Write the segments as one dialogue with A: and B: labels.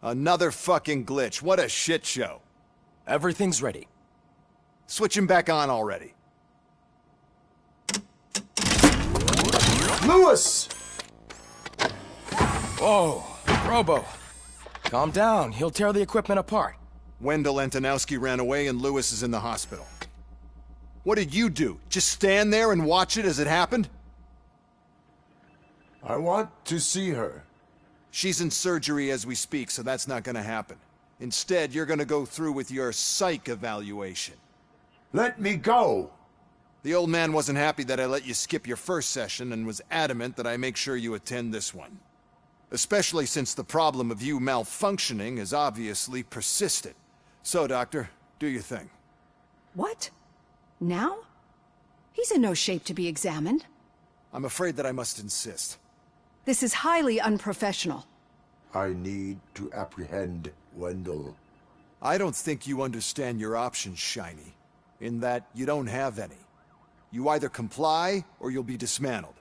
A: Another fucking glitch. What a shit show.
B: Everything's ready.
A: Switch him back on already.
C: Lewis!
B: Whoa, Robo. Calm down. He'll tear the equipment apart.
A: Wendell Antonowski ran away and Lewis is in the hospital. What did you do? Just stand there and watch it as it happened?
C: I want to see her.
A: She's in surgery as we speak, so that's not gonna happen. Instead, you're gonna go through with your psych evaluation.
C: Let me go!
A: The old man wasn't happy that I let you skip your first session and was adamant that I make sure you attend this one. Especially since the problem of you malfunctioning has obviously persisted. So, Doctor, do your thing.
D: What? Now? He's in no shape to be examined.
A: I'm afraid that I must insist.
D: This is highly unprofessional.
C: I need to apprehend Wendell.
A: I don't think you understand your options, Shiny. In that you don't have any. You either comply, or you'll be dismantled.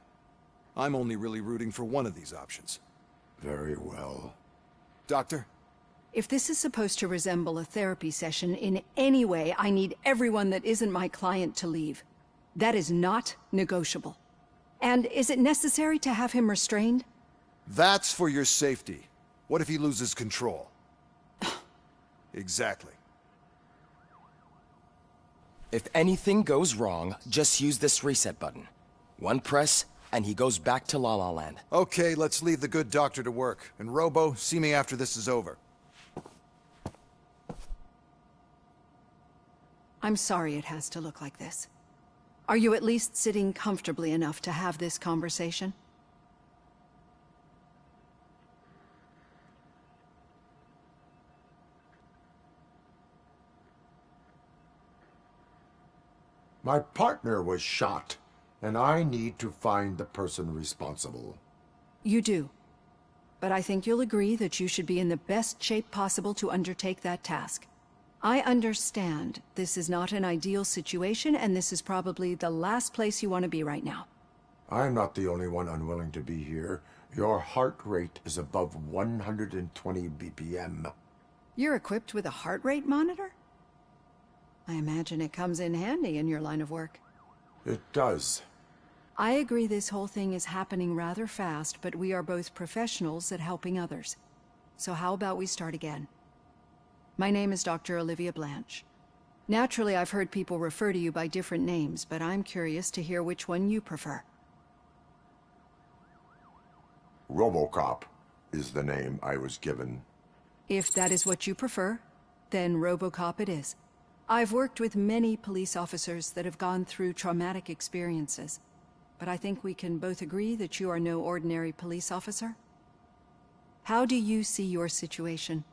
A: I'm only really rooting for one of these options.
C: Very well.
A: Doctor?
D: If this is supposed to resemble a therapy session in any way, I need everyone that isn't my client to leave. That is not negotiable. And is it necessary to have him restrained?
A: That's for your safety. What if he loses control? Exactly.
B: If anything goes wrong, just use this reset button. One press, and he goes back to La La Land.
A: Okay, let's leave the good doctor to work. And Robo, see me after this is over.
D: I'm sorry it has to look like this. Are you at least sitting comfortably enough to have this conversation?
C: My partner was shot, and I need to find the person responsible.
D: You do. But I think you'll agree that you should be in the best shape possible to undertake that task. I understand this is not an ideal situation, and this is probably the last place you want to be right now.
C: I'm not the only one unwilling to be here. Your heart rate is above 120 BPM.
D: You're equipped with a heart rate monitor? I imagine it comes in handy in your line of work.
C: It does.
D: I agree this whole thing is happening rather fast, but we are both professionals at helping others. So how about we start again? My name is Dr. Olivia Blanche. Naturally, I've heard people refer to you by different names, but I'm curious to hear which one you prefer.
C: RoboCop is the name I was given.
D: If that is what you prefer, then RoboCop it is. I've worked with many police officers that have gone through traumatic experiences, but I think we can both agree that you are no ordinary police officer. How do you see your situation?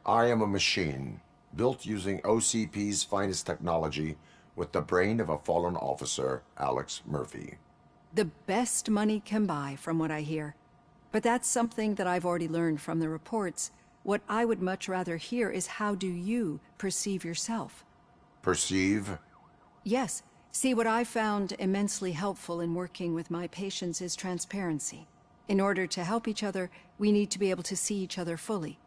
C: I am a machine, built using OCP's finest technology with the brain of a fallen officer, Alex Murphy.
D: The best money can buy, from what I hear. But that's something that I've already learned from the reports. What I would much rather hear is how do you perceive yourself?
C: Perceive?
D: Yes. See, what I found immensely helpful in working with my patients is transparency. In order to help each other, we need to be able to see each other fully.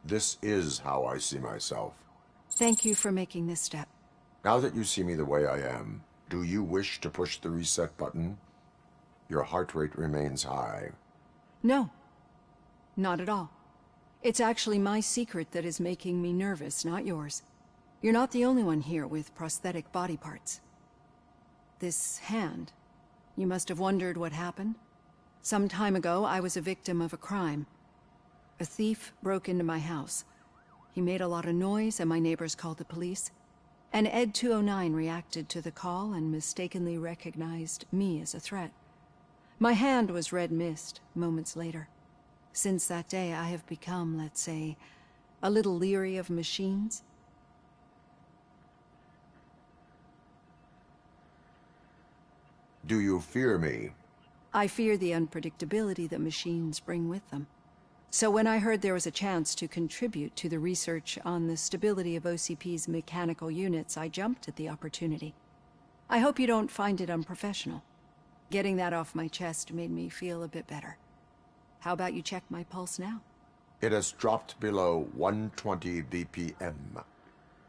C: This is how I see myself.
D: Thank you for making this step.
C: Now that you see me the way I am, do you wish to push the reset button? Your heart rate remains high.
D: No, not at all. It's actually my secret that is making me nervous, not yours. You're not the only one here with prosthetic body parts. This hand, you must have wondered what happened. Some time ago, I was a victim of a crime. A thief broke into my house. He made a lot of noise and my neighbors called the police. And Ed 209 reacted to the call and mistakenly recognized me as a threat. My hand was red mist moments later. Since that day, I have become, let's say, a little leery of machines.
C: Do you fear me?
D: I fear the unpredictability that machines bring with them. So when I heard there was a chance to contribute to the research on the stability of OCP's mechanical units, I jumped at the opportunity. I hope you don't find it unprofessional. Getting that off my chest made me feel a bit better. How about you check my pulse now?
C: It has dropped below 120 BPM.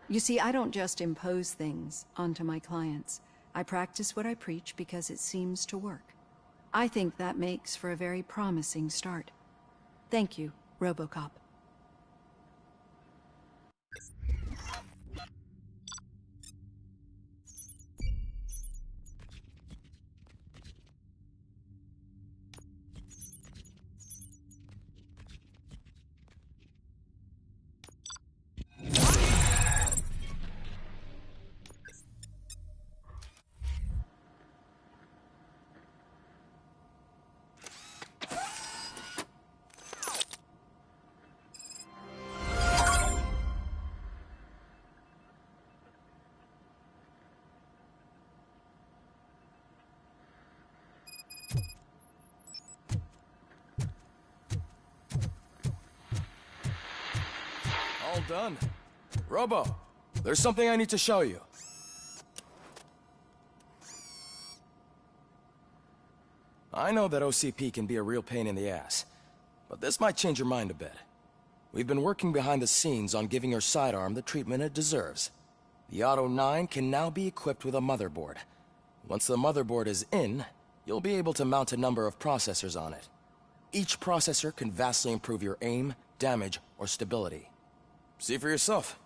D: You see, I don't just impose things onto my clients. I practice what I preach because it seems to work. I think that makes for a very promising start. Thank you, RoboCop.
B: All done. Robo, there's something I need to show you. I know that OCP can be a real pain in the ass, but this might change your mind a bit. We've been working behind the scenes on giving your sidearm the treatment it deserves. The Auto 9 can now be equipped with a motherboard. Once the motherboard is in, you'll be able to mount a number of processors on it. Each processor can vastly improve your aim, damage, or stability. See for yourself.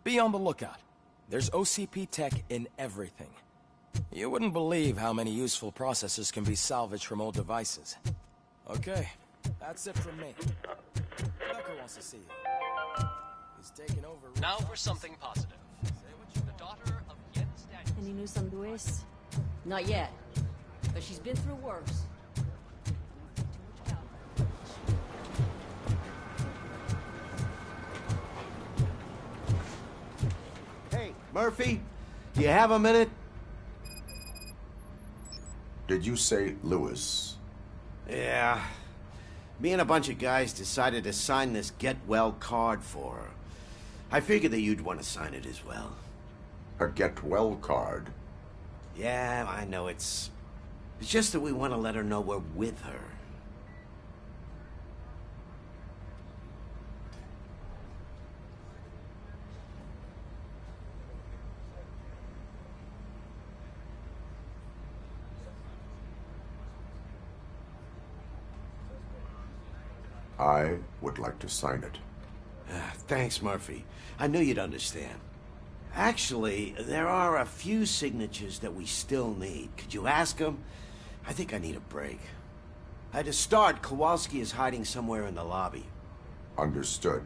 B: Be on the lookout. There's OCP tech in everything. You wouldn't believe how many useful processors can be salvaged from old devices. Okay, that's it from me. Becker wants to see you. He's taking over...
E: Now for something positive. The daughter of Yen's dad.
F: Any news on Luis? Not yet, but she's been through worse.
G: Hey, Murphy, do you have a minute?
C: Did you say Lewis?
G: Yeah. Me and a bunch of guys decided to sign this get well card for her. I figured that you'd want to sign it as well.
C: A get well card?
G: Yeah, I know it's just that we want to let her know we're with her.
C: I would like to sign it.
G: Thanks, Murphy. I knew you'd understand. Actually, there are a few signatures that we still need. Could you ask them? I think I need a break. To start, Kowalski is hiding somewhere in the lobby.
C: Understood.